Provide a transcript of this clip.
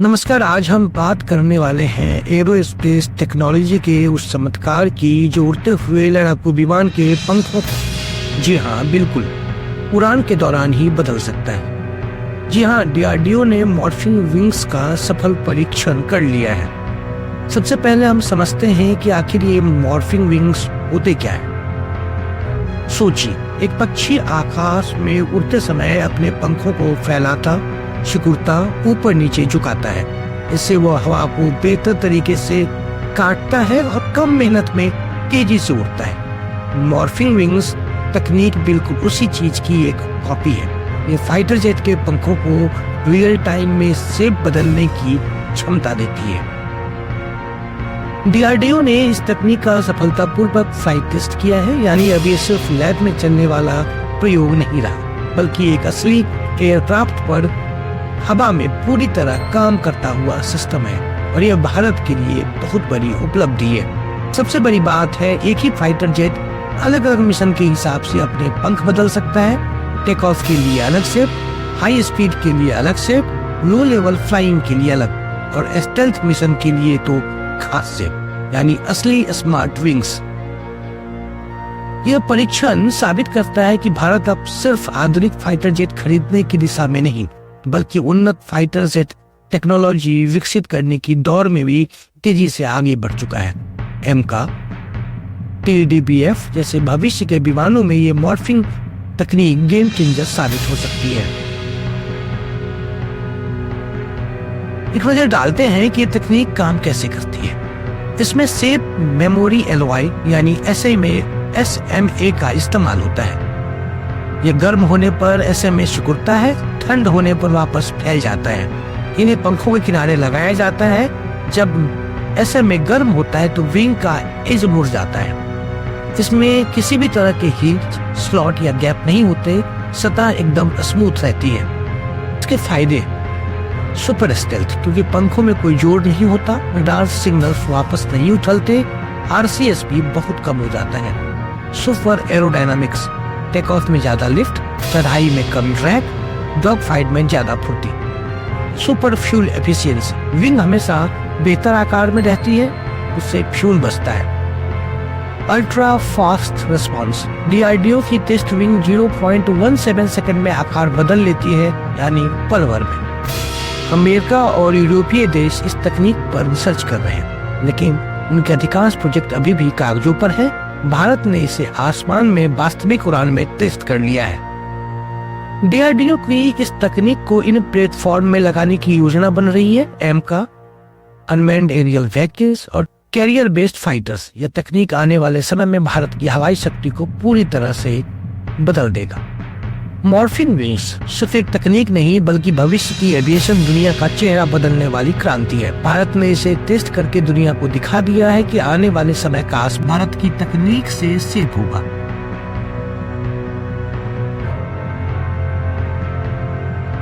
नमस्कार। आज हम बात करने वाले हैं एरोस्पेस टेक्नोलॉजी के उस चमत्कार की जो उड़ते हुए लड़ाकू विमान के पंखों को, जी हाँ बिल्कुल, उड़ान के दौरान ही बदल सकता है। जी हाँ, डीआरडीओ ने मॉर्फिंग विंग्स का सफल परीक्षण कर लिया है। सबसे पहले हम समझते हैं कि आखिर ये मॉर्फिंग विंग्स होते क्या है। सोचिए, एक पक्षी आकाश में उड़ते समय अपने पंखों को फैलाता, सिकुड़ता, ऊपर नीचे झुकाता है। इससे वो हवा को बेहतर तरीके से काटता है और कम मेहनत में तेजी से उड़ता है। मॉर्फिंग विंग्स तकनीक बिल्कुल उसी चीज की एक कॉपी है। ये फाइटर जेट के पंखों को रियल टाइम में शेप बदलने की क्षमता देती है। डीआरडीओ ने इस तकनीक का सफलतापूर्वक फ्लाइट टेस्ट किया है, यानी अब ये सिर्फ लैब में चलने वाला प्रयोग नहीं रहा, बल्कि एक असली एयरक्राफ्ट पर हवा में पूरी तरह काम करता हुआ सिस्टम है और यह भारत के लिए बहुत बड़ी उपलब्धि है। सबसे बड़ी बात है, एक ही फाइटर जेट अलग अलग मिशन के हिसाब से अपने पंख बदल सकता है। टेक ऑफ के लिए अलग शेप, हाई स्पीड के लिए अलग शेप, लो लेवल फ्लाइंग के लिए अलग और स्टेल्थ मिशन के लिए तो खास शेप, यानी असली स्मार्ट विंग्स। यह परीक्षण साबित करता है कि भारत अब सिर्फ आधुनिक फाइटर जेट खरीदने की दिशा में नहीं, बल्कि उन्नत फाइटर जेट टेक्नोलॉजी विकसित करने की दौर में भी तेजी से आगे बढ़ चुका है। एमका, टीडीबीएफ जैसे भविष्य के विमानों में ये मॉर्फिंग तकनीक गेम चेंजर साबित हो सकती है। एक नजर डालते हैं कि ये तकनीक काम कैसे करती है। इसमें शेप मेमोरी एलॉय यानी एसएमए का इस्तेमाल होता है। यह गर्म होने पर एसएमए सिकुड़ता है, ठंड होने पर वापस फैल जाता है। इन्हें पंखों के किनारे लगाया जाता है। जब एसएमए गर्म होता है तो विंग का एज मुड़ जाता है। इसमें किसी भी तरह के हीट, स्लॉट या गैप नहीं होते, सतह एकदम स्मूथ रहती है। इसके फायदे: सुपर स्टेल्थ, क्योंकि पंखों में कोई जोड़ नहीं होता, रडार सिग्नल्स वापस नहीं उछलते, आरसीएस भी बहुत कम हो जाता है। सुपर एरोडायनामिक्स, टेक ऑफ में ज्यादा लिफ्ट, चढ़ाई में कम ड्रैग, डॉग फाइट में ज्यादा फुर्ती। सुपर फ्यूल एफिशिएंसी, विंग हमेशा बेहतर आकार में रहती है, उससे फ्यूल बचता है। अल्ट्रा फास्ट रिस्पॉन्स, डीआरडीओ की टेस्ट विंग 0.17 सेकंड में आकार बदल लेती है, यानी पल भर में। अमेरिका और यूरोपीय देश इस तकनीक पर रिसर्च कर रहे हैं, लेकिन उनके अधिकांश प्रोजेक्ट अभी भी कागजों पर है। भारत ने इसे आसमान में वास्तविक उड़ान में टेस्ट कर लिया है। डीआरडीओ की इस तकनीक को इन प्लेटफॉर्म में लगाने की योजना बन रही है। एमका, अनमैन्ड एरियल व्हीकल्स और कैरियर बेस्ड फाइटर्स। यह तकनीक आने वाले समय में भारत की हवाई शक्ति को पूरी तरह से बदल देगा। मॉर्फिंग विंग्स सिर्फ एक तकनीक नहीं, बल्कि भविष्य की एविएशन दुनिया का चेहरा बदलने वाली क्रांति है। भारत ने इसे टेस्ट करके दुनिया को दिखा दिया है कि आने वाले समय का भारत की तकनीक से शेप होगा।